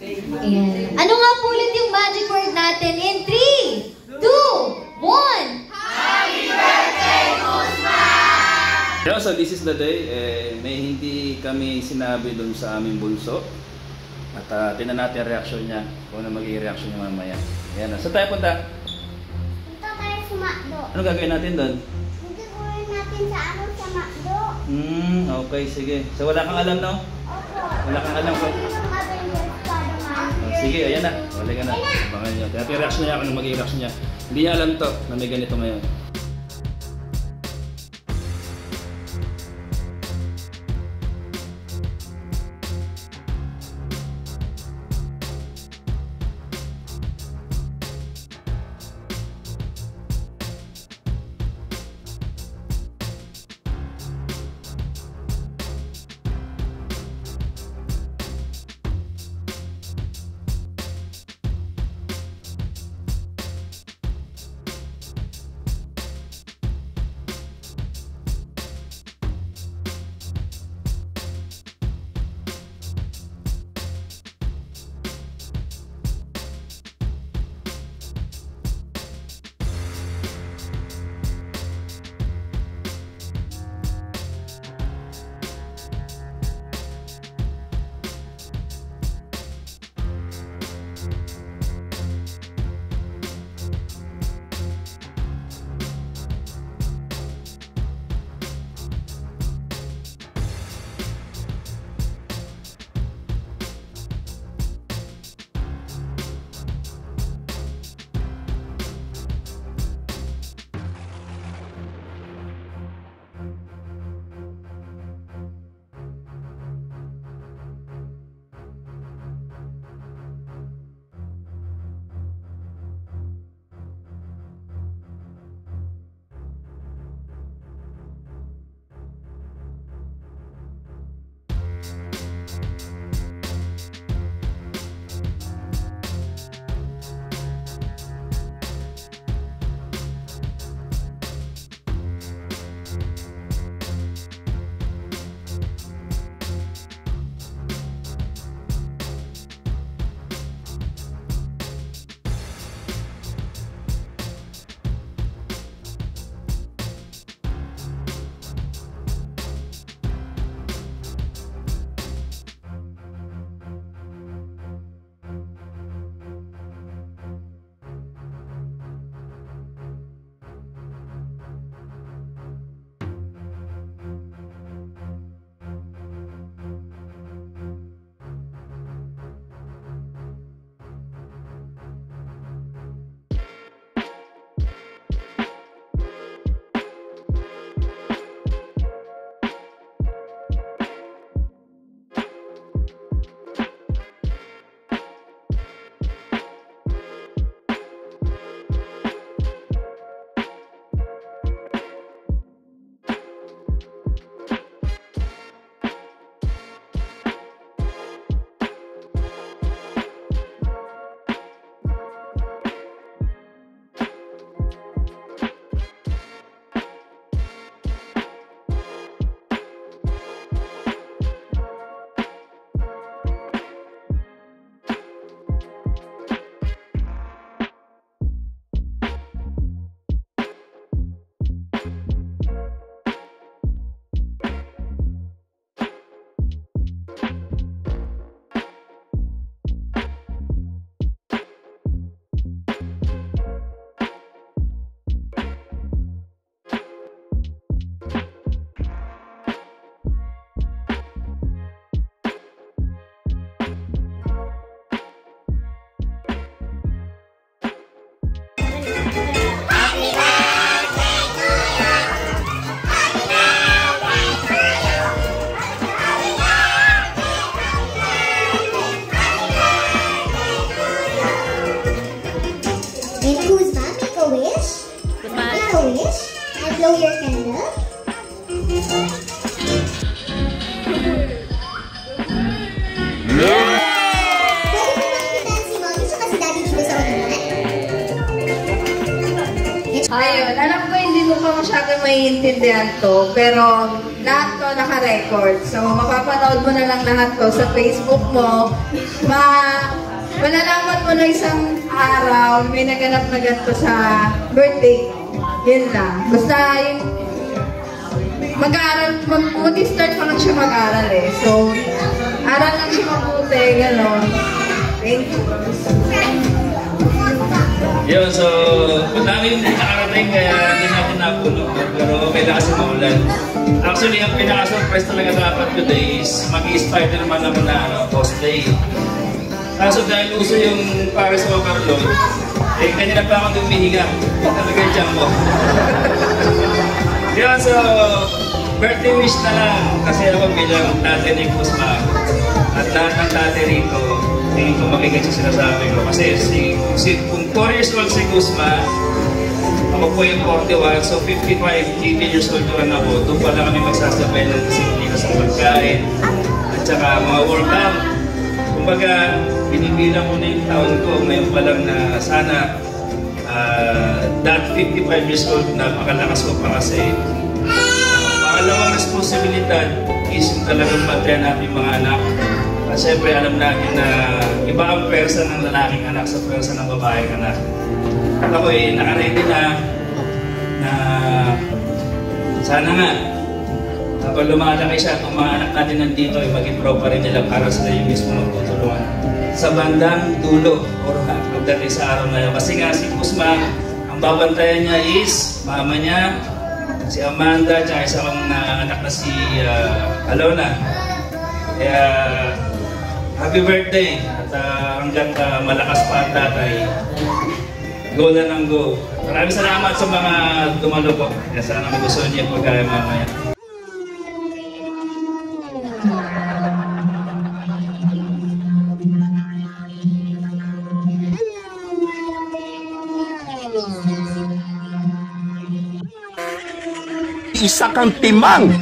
Ayan. Ano nga po ulit yung magic word natin in 3, 2, 1! Happy birthday, Guzman! Yeah, so this is the day. May hindi kami sinabi dun sa aming bunso. At tingnan natin ang reaksyon niya. Kung ano magiging reaksyon niya mamaya. Ayan. Saan tayo punta? Punta tayo sa McDo. Ano gagawin natin doon? Gagawin natin sa McDo. Okay, sige. So wala kang alam, no? Opo. Wala kang alam ko. Sige, ayan na. Wala ka na. Abangan nyo. Kaya reaction niya, kung magiging reaction niya. Hindi niya alam to na may ganito ngayon. blow your candle. Ayun, alam ko hindi mo pa masyadong maiintindihan to, pero lahat to naka-record. So, mapapanood mo na lang lahat to sa Facebook mo, malalaman mo na isang araw, may naganap na ganito sa birthday. Yun lang. Basta yung mag-aaral, mag-start pa lang siya mag-aaral eh. So, aral lang siya mabuti, gano'n. Thank you. Yun, so, madami yung nakarating kaya hindi natin napuno. Pero okay na kasi maulan. Actually, ang pinaka-surprise talaga dapat today is mag-i-Spider-Man naman na cosplay. Kaso dahil uso yung Paris Overload, eh kanina pa ako humihinga. Talaga yung tiyan mo. Yun, so, birthday wish na lang. Kasi ako bilang tatay ni Kuzma at lahat ng tatay rito, hindi ko makinig sa sinasabi ko. Kasi kung 4 years old si Kuzma, ako po yung 41, so 55, 80 years old naman ako. Doon pala kami magsasabay ng disiplina sa pagkain at saka mga workout. Kumbaga, binibilang ko na yung taon ko ngayon pa lang na sana that 55 years old, napakalakas ko pa kasi pangalawang responsibilidad is yung talagang bantayan natin mga anak. At syempre alam natin na iba ang pwersa ng lalaking anak sa pwersa ng babaeng anak. At ako nakaready na sana nga kapag lumalaki siya at mga anak natin nandito ay mag-improve pa rin nila para sila yung mismo magtutulungan sa bandang dulo o pagdating sa araw na yun. Kasi nga si Kuzma, ang babantayan niya is mama niya, si Amanda, at isa kong anak na si Alona. Kaya happy birthday at hanggang malakas pa ang tatay, go na ng go. Maraming salamat sa mga dumalo po. Kaya sana magustuhan niyo yung pagkaya mamaya. Isa kang timang.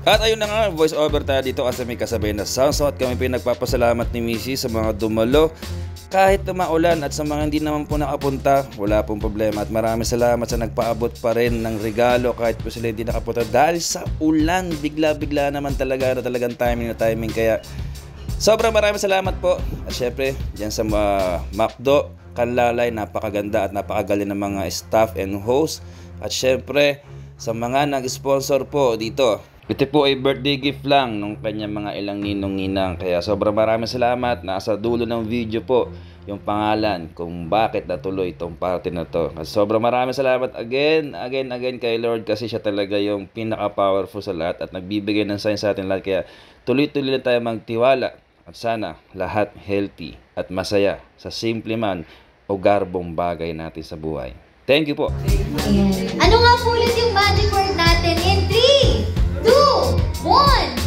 At ayun na nga, voice over tayo dito kasi may kasabay na sound. So at kami pinagpapasalamat ni Missy sa mga dumalo kahit maulan at sa mga hindi naman po nakapunta, wala pong problema. At maraming salamat sa nagpaabot pa rin ng regalo kahit po sila hindi nakapunta dahil sa ulan. Bigla-bigla naman talaga na talagang timing na timing. Kaya sobrang maraming salamat po. At syempre, dyan sa McDo, Kanlalay, napakaganda at napakagaling ng mga staff and host. At syempre, sa mga nag-sponsor po dito, Ito po ay birthday gift lang nung kanyang mga ilang ninong-ninang. Kaya sobrang maraming salamat. Nasa dulo ng video po yung pangalan kung bakit natuloy itong party na to. Sobrang maraming salamat again kay Lord, kasi siya talaga yung pinaka-powerful sa lahat at nagbibigay ng sign sa atin lahat. Kaya tuloy-tuloy na tayo magtiwala at sana lahat healthy at masaya sa simple man o garbong bagay natin sa buhay. Thank you po. Ayan. Ano nga po ulit yung magic word natin in 3, 2, 1?